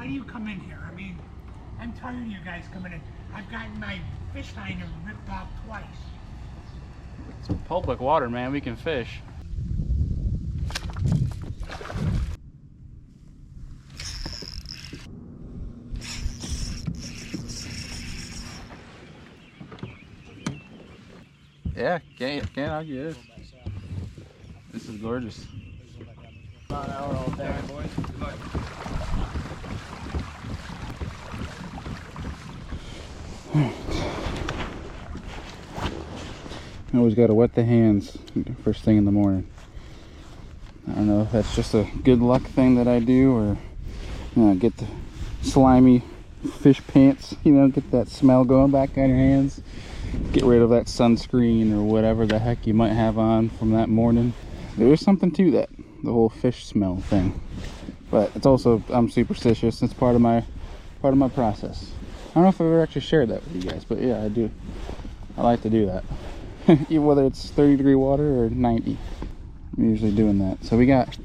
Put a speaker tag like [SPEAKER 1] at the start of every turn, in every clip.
[SPEAKER 1] Why do you come in here? I mean, I'm tired of you guys coming in. I've gotten my fish line ripped off twice.
[SPEAKER 2] It's public water, man. We can fish. Yeah, can't argue this. This is gorgeous.
[SPEAKER 3] About an hour all day, boys. Good luck.
[SPEAKER 2] I always got to wet the hands first thing in the morning. I don't know if that's just a good luck thing that I do, or get the slimy fish pants, get that smell going back on your hands. Get rid of that sunscreen or whatever the heck you might have on from that morning. There is something to that, the whole fish smell thing. But it's also, I'm superstitious. It's part of my process. I don't know if I've ever actually shared that with you guys, but yeah, I do. I like to do that. Even whether it's 30-degree water or 90. I'm usually doing that. So we got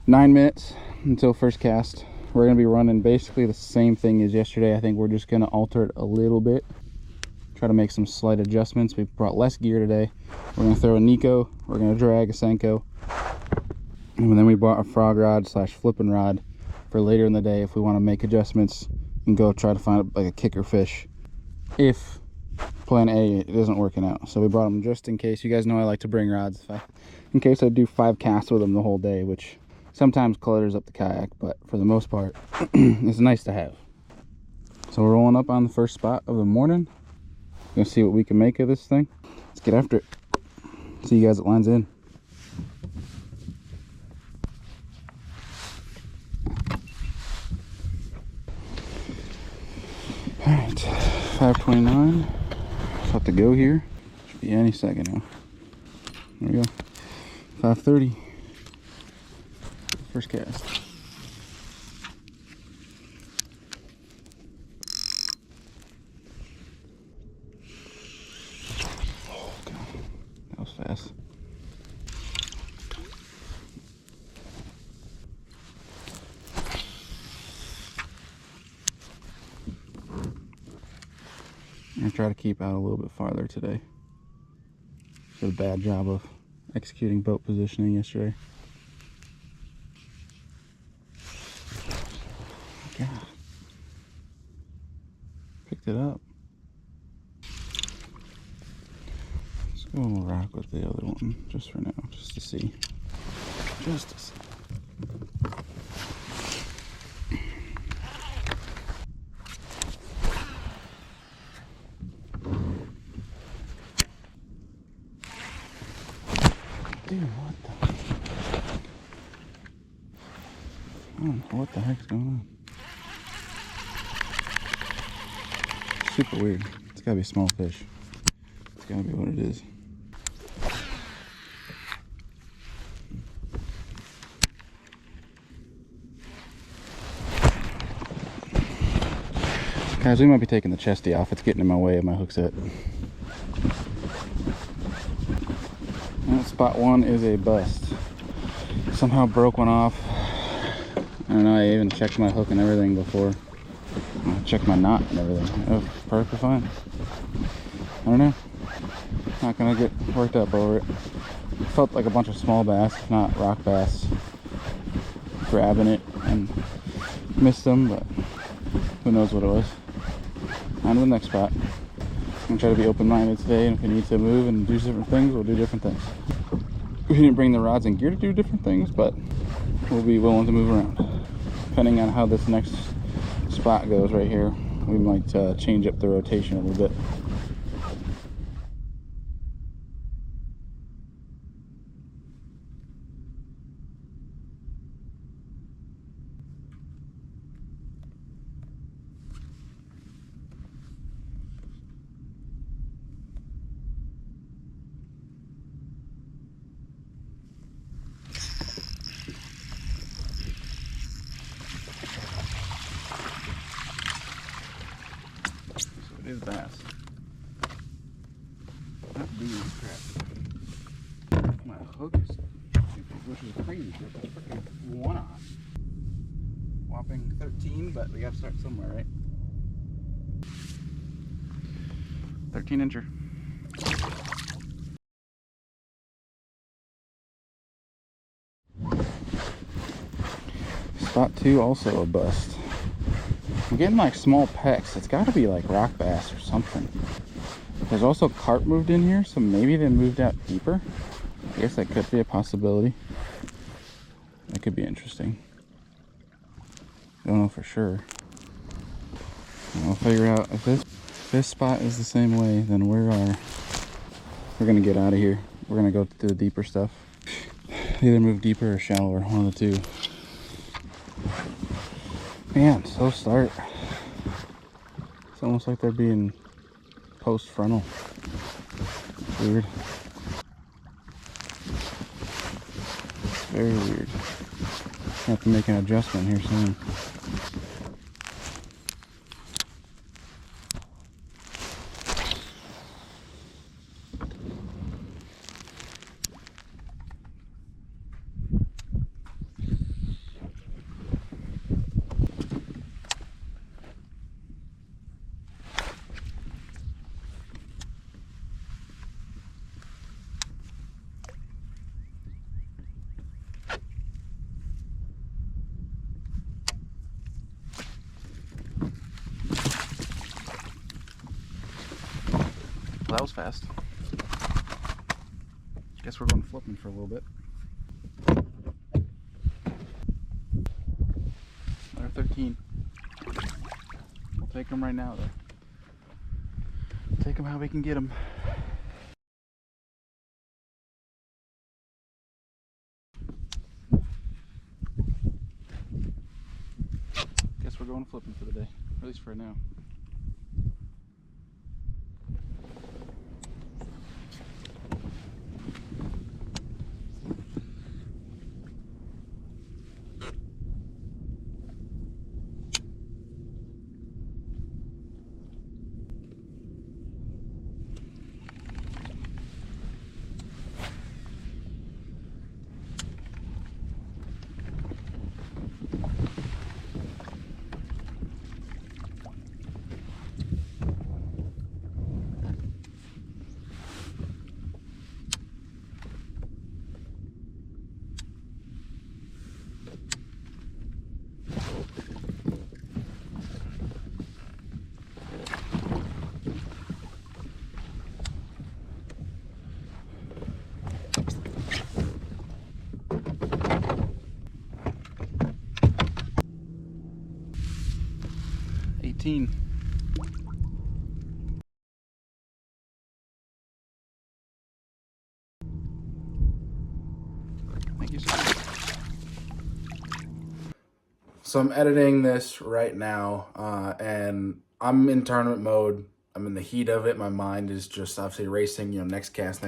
[SPEAKER 2] 9 minutes until first cast. We're going to be running basically the same thing as yesterday. I think we're just going to alter it a little bit. Try to make some slight adjustments. We brought less gear today. We're going to throw a Nico. We're going to drag a Senko. And then we bought a frog rod / flipping rod for later in the day if we want to make adjustments and go try to find like a kicker fish if plan A it isn't working out. So we brought them just in case. You guys know I like to bring rods in case I do 5 casts with them the whole day, which sometimes clutters up the kayak, but for the most part it's nice to have. So we're rolling up on the first spot of the morning. Gonna see what we can make of this thing. Let's get after it. See you guys at lines in. All right, 5:29. About to go here. Should be any second now. There we go. 5:30. First cast. Fast. I'm gonna try to keep out a little bit farther today. Did a bad job of executing boat positioning yesterday. God. Picked it up. We'll rock with the other one just for now, just to see. Just to see. Dude, what the? I don't know what the heck's going on. Super weird. It's gotta be a small fish. It's gotta be what it is. Guys, we might be taking the chesty off. It's getting in my way of my hook set. And spot 1 is a bust. Somehow broke one off. I don't know, I even checked my hook and everything before. I checked my knot and everything. Oh, perfectly fine. I don't know. Not gonna get worked up over it. Felt like a bunch of small bass, not rock bass, grabbing it and missed them, but who knows what it was. On to the next spot. I'm gonna try to be open-minded today, and if we need to move and do different things, we'll do different things. We didn't bring the rods and gear to do different things, but we'll be willing to move around. Depending on how this next spot goes right here, we might change up the rotation a little bit. It is bass. Not doing crap. My hook is stupid, which is crazy. It's a freaking one-off. Whopper whopping 13, but we gotta start somewhere, right? 13 incher. Spot 2 also a bust. I'm getting like small pecks. It's got to be like rock bass or something. There's also carp moved in here, so maybe they moved out deeper. I guess that could be a possibility. That could be interesting. I don't know for sure. I'll figure out if this spot is the same way, then we're gonna get out of here. We're gonna go to the deeper stuff. Either move deeper or shallower, one of the two. Man, slow start. It's almost like they're being post-frontal. Weird. It's very weird. I have to make an adjustment here soon. Well, that was fast. Guess we're going flipping for a little bit. Another 13. We'll take them right now, though. Take them how we can get them. Guess we're going flipping for the day, at least for now. Thank you, sir. So I'm editing this right now, and I'm in tournament mode. I'm in the heat of it. My mind is just obviously racing, you know, next cast,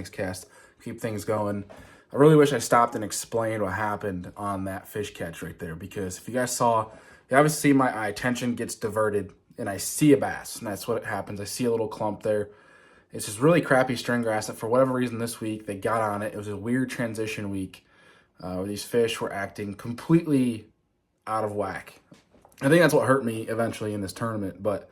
[SPEAKER 2] keep things going. I really wish I stopped and explained what happened on that fish catch right there, because if you guys saw, you obviously see my attention gets diverted and I see a bass, and that's what happens. I see a little clump there. It's just really crappy string grass that for whatever reason this week they got on it. It was a weird transition week where these fish were acting completely out of whack. I think that's what hurt me eventually in this tournament, but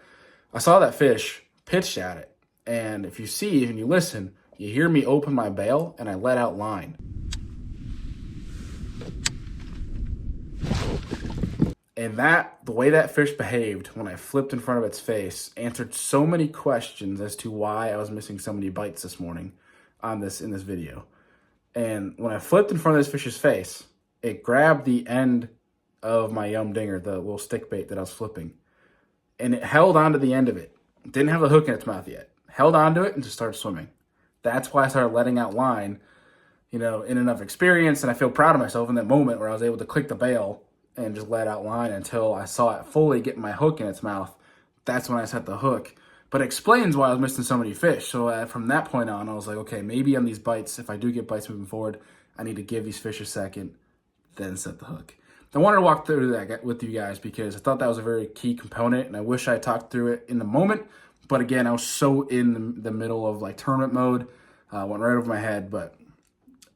[SPEAKER 2] I saw that fish, pitched at it, and if you see and you listen, you hear me open my bail and I let out line. And the way that fish behaved when I flipped in front of its face answered so many questions as to why I was missing so many bites this morning in this video. And when I flipped in front of this fish's face, it grabbed the end of my Yum Dinger, the little stick bait that I was flipping, and it held onto the end of it. It didn't have the hook in its mouth yet. Held onto it and just started swimming. That's why I started letting out line, you know, in enough experience, and I feel proud of myself in that moment where I was able to click the bail and just let out line until I saw it fully get my hook in its mouth. That's when I set the hook. But it explains why I was missing so many fish. So from that point on, I was like, okay, maybe on these bites, if I do get bites moving forward, I need to give these fish a second, then set the hook. I wanted to walk through that with you guys because I thought that was a very key component, and I wish I talked through it in the moment. But again, I was so in the middle of like tournament mode, went right over my head. But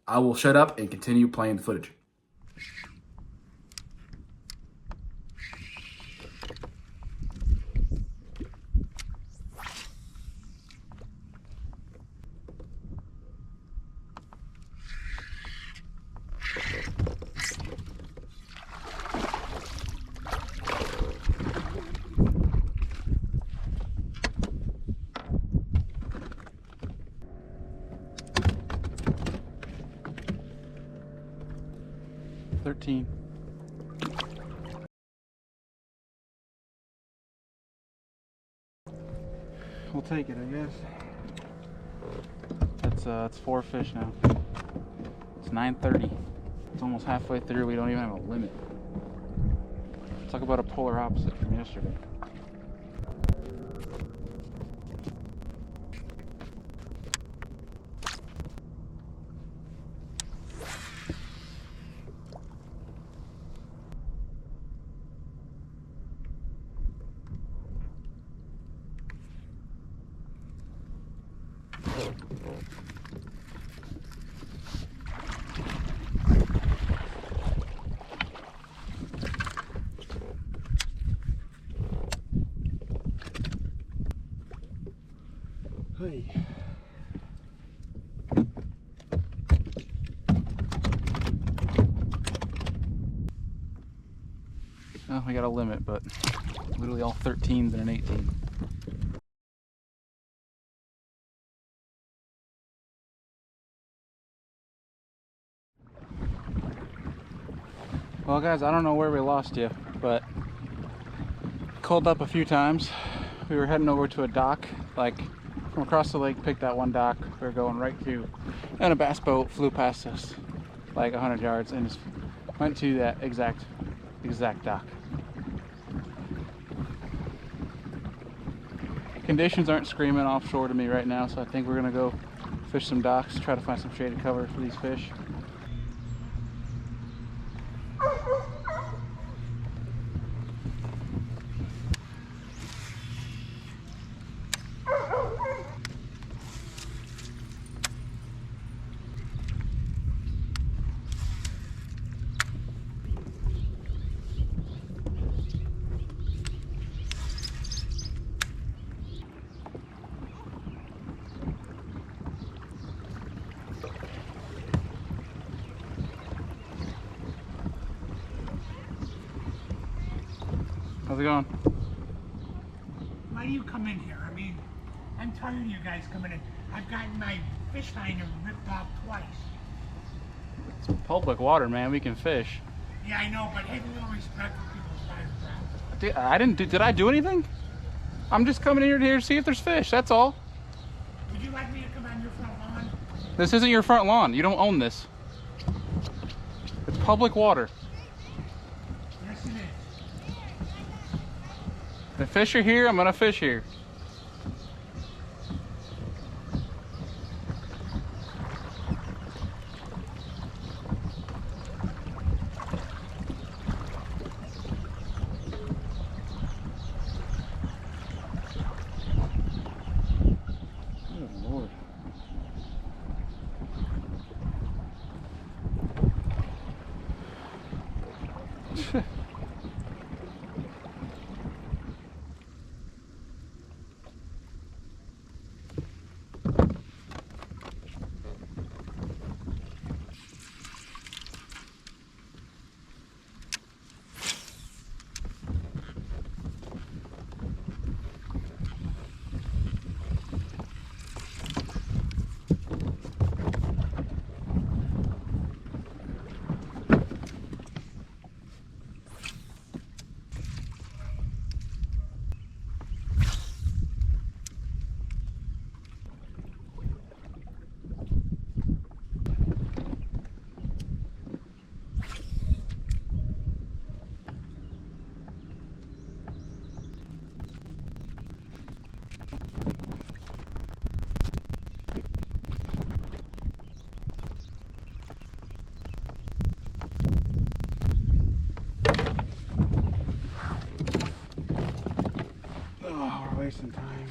[SPEAKER 2] I will shut up and continue playing the footage. 13. We'll take it, I guess. It's 4 fish now. It's 9:30. It's almost halfway through. We don't even have a limit. Talk about a polar opposite from yesterday. Hey. Well, we got a limit, but literally all 13s and an 18. Well, guys, I don't know where we lost you, but called up a few times. We were heading over to a dock, like from across the lake, picked that one dock we were going right to, and a bass boat flew past us like 100 yards and just went to that exact dock. Conditions aren't screaming offshore to me right now, so I think we're gonna go fish some docks, try to find some shaded cover for these fish. How's it going?
[SPEAKER 1] Why do you come in here? I mean, I'm tired of you guys coming in. I've gotten my fish liner ripped off twice.
[SPEAKER 2] It's public water, man. We can fish.
[SPEAKER 1] Yeah, I know, but have a little respect for people's firecraft.
[SPEAKER 2] I didn't do. Did I do anything? I'm just coming in here to see if there's fish. That's all.
[SPEAKER 1] Would you like me to come on your front lawn?
[SPEAKER 2] This isn't your front lawn. You don't own this. It's public water.
[SPEAKER 1] Yes, it is.
[SPEAKER 2] The fish are here. I'm gonna fish here. Good Lord. Oh, we're wasting time.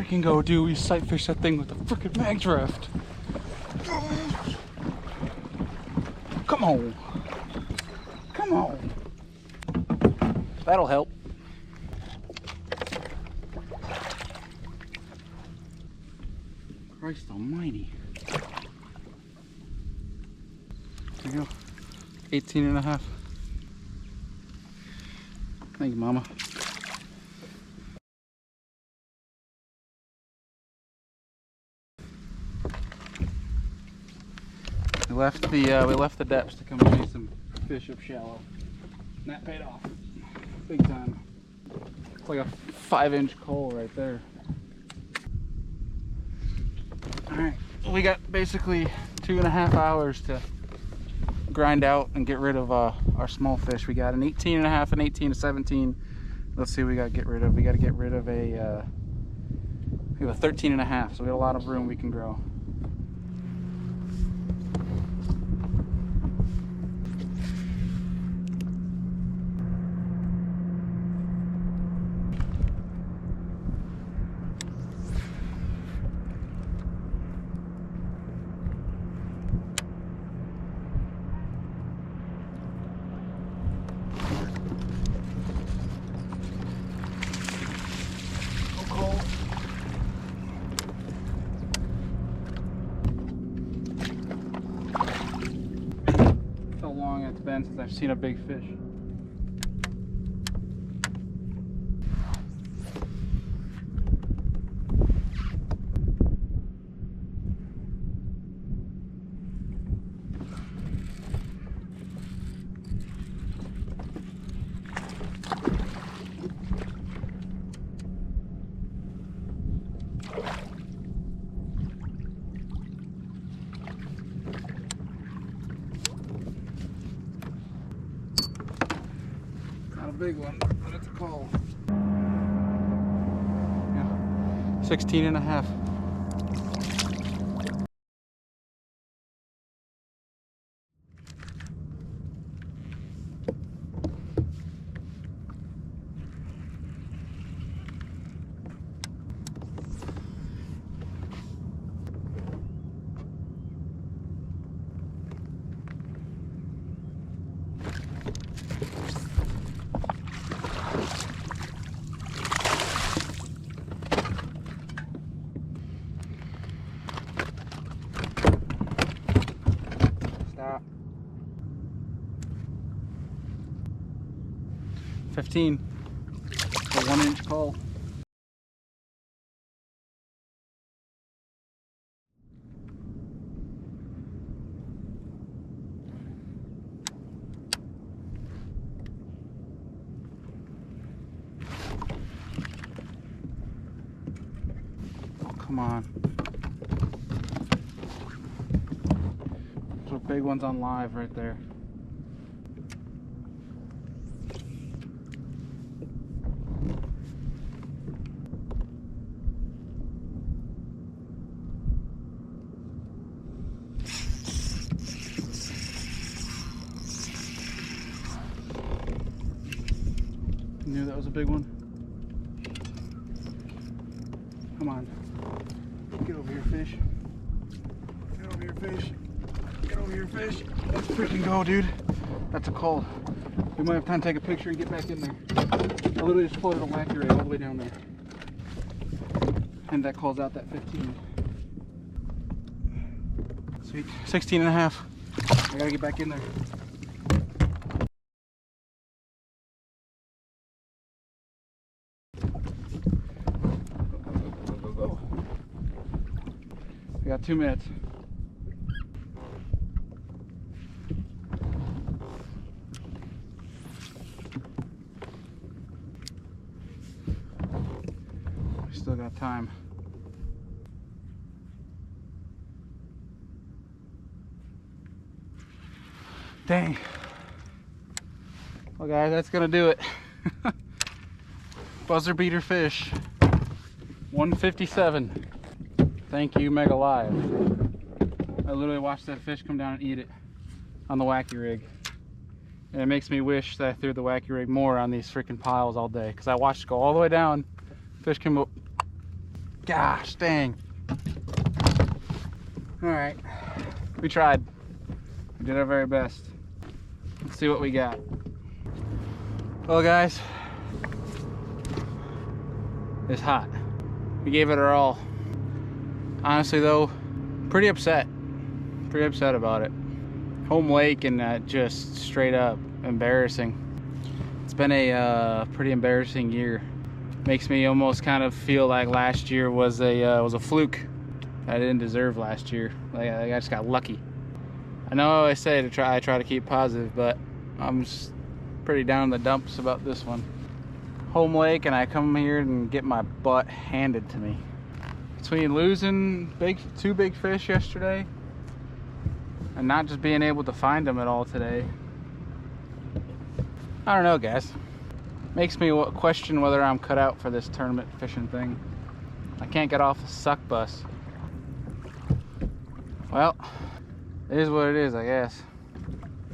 [SPEAKER 2] freaking go, dude. We sight fish that thing with a freaking mag draft. Come on. Come on. That'll help. Christ almighty. There you go. 18 and a half. Thank you, Mama. We left the depths to come chase some fish up shallow. And that paid off. Big time. It's like a 5-inch coal right there. Alright, we got basically 2.5 hours to grind out and get rid of our small fish. We got an 18 and a half, an 18 to 17. Let's see what we got to get rid of. We got to get rid of we have a 13 and a half, so we got a lot of room we can grow. It's been since I've seen a big fish. Big one, but it's a call. Yeah, 16 and a half. Stop. 15. A 1-inch call. Oh, come on. Those are big ones on live right there. Knew that was a big one. Come on. Get over here, fish. Get over here, fish. Get over here, fish. Let's freaking go, dude. That's a call. We might have time to take a picture and get back in there. I literally just floated a wacky ray all the way down there. And that calls out that 15. Sweet. 16 and a half. I gotta get back in there. We got 2 minutes. We still got time. Dang. Well guys, that's gonna do it. Buzzer beater fish. 157. Thank you, Mega Live. I literally watched that fish come down and eat it on the wacky rig. And it makes me wish that I threw the wacky rig more on these freaking piles all day. Because I watched it go all the way down. Fish came up Gosh, dang. All right, we tried. We did our very best. Let's see what we got. Well, guys, it's hot. We gave it our all. Honestly, though, pretty upset about it. Home Lake and just straight up embarrassing. It's been a pretty embarrassing year. Makes me almost kind of feel like last year was a fluke. I didn't deserve last year. Like, I just got lucky. I know I say I try to keep positive, but I'm just pretty down in the dumps about this one. Home Lake, and I come here and get my butt handed to me. Between losing two big fish yesterday and not just being able to find them at all today, I don't know, guys. Makes me question whether I'm cut out for this tournament fishing thing. I can't get off the suck bus. Well, it is what it is, I guess.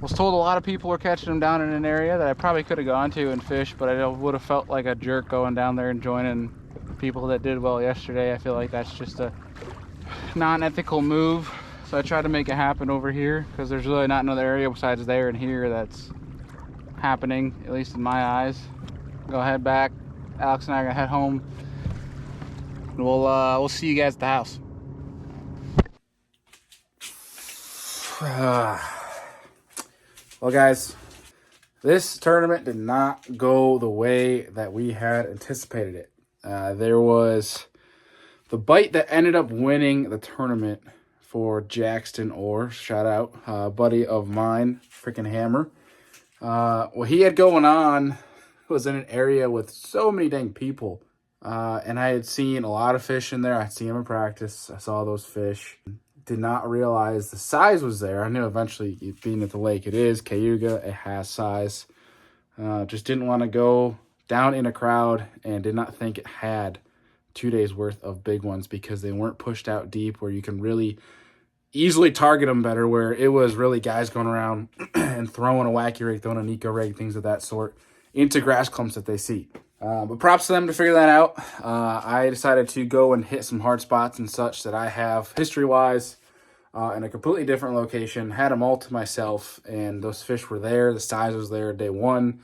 [SPEAKER 2] Was told a lot of people were catching them down in an area that I probably could have gone to and fished, but I would have felt like a jerk going down there and joining people that did well yesterday. I feel like that's just a non-ethical move. So I tried to make it happen over here because there's really not another area besides there and here that's happening, at least in my eyes. Go head back. Alex and I are gonna head home. And we'll see you guys at the house. Well, guys, this tournament did not go the way that we had anticipated it. There was the bite that ended up winning the tournament for Jackson Orr. Shout out, buddy of mine, freaking hammer. What he had going on was in an area with so many dang people. And I had seen a lot of fish in there. I'd seen him in practice. I saw those fish. Did not realize the size was there. I knew eventually, being at the lake, it is Cayuga. It has size. Just didn't want to go down in a crowd and did not think it had 2 days worth of big ones because they weren't pushed out deep where you can really easily target them better, where it was really guys going around and throwing a wacky rig, throwing a Nico rig, things of that sort into grass clumps that they see. But props to them to figure that out. I decided to go and hit some hard spots and such that I have history-wise in a completely different location. Had them all to myself, and those fish were there. The size was there day one.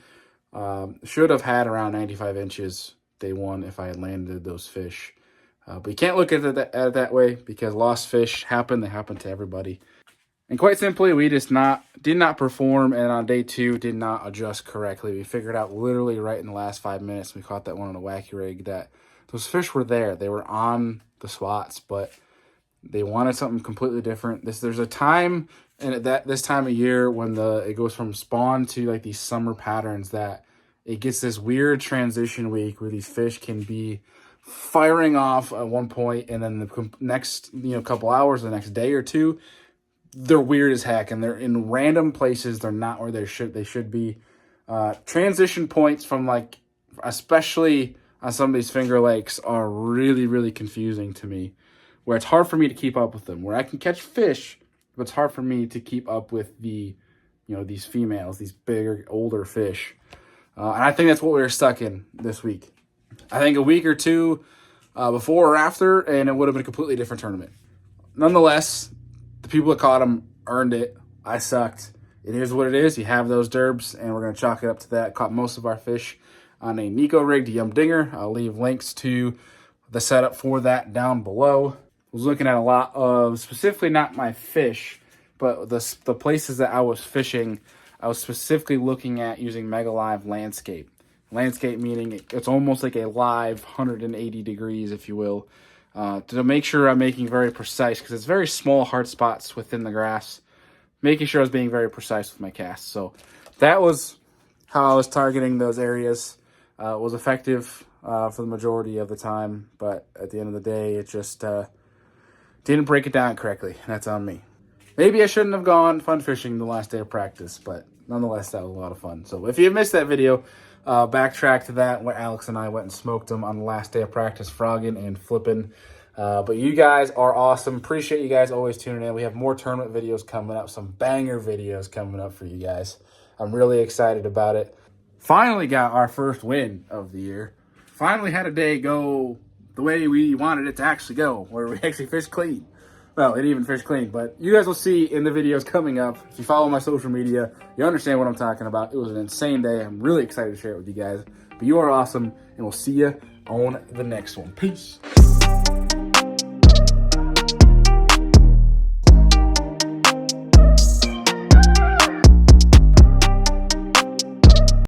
[SPEAKER 2] Should have had around 95 inches day one if I had landed those fish. But you can't look at it that way because lost fish happen. They happen to everybody. And quite simply, we just did not perform, and on day two did not adjust correctly. We figured out literally right in the last 5 minutes, we caught that one on a wacky rig, that those fish were there. They were on the spots, but they wanted something completely different. There's a time, and this time of year when it goes from spawn to like these summer patterns, that it gets this weird transition week where these fish can be firing off at one point, and then the next couple hours, the next day or two, they're weird as heck, and they're in random places. They're not where they should be. Transition points from, like, especially on some of these finger lakes, are really, really confusing to me, where it's hard for me to keep up with them. Where I can catch fish, but it's hard for me to keep up with these females, these bigger, older fish. And I think that's what we were stuck in this week. I think a week or two before or after, and it would have been a completely different tournament. Nonetheless, the people that caught them earned it. I sucked. It is what it is. You have those derbs, and we're going to chalk it up to that. Caught most of our fish on a Nico rigged Yum Dinger. I'll leave links to the setup for that down below. Was looking at a lot of, specifically not my fish, but the places that I was fishing, I was specifically looking at using Mega Live Landscape. Landscape meaning it's almost like a live 180 degrees, if you will, to make sure I'm making very precise, because it's very small hard spots within the grass. Making sure I was being very precise with my casts. So that was how I was targeting those areas. It was effective for the majority of the time, but at the end of the day, it just didn't break it down correctly. That's on me. Maybe I shouldn't have gone fun fishing the last day of practice, but nonetheless, that was a lot of fun. So if you missed that video, backtrack to that where Alex and I went and smoked them on the last day of practice, frogging and flipping. But you guys are awesome. Appreciate you guys always tuning in. We have more tournament videos coming up, some banger videos coming up for you guys. I'm really excited about it. Finally got our first win of the year. Finally had a day go the way we wanted it to actually go, where we actually fish clean. Well, it didn't even fish clean, but you guys will see in the videos coming up. If you follow my social media, you understand what I'm talking about. It was an insane day. I'm really excited to share it with you guys. But you are awesome, and we'll see you on the next one. Peace.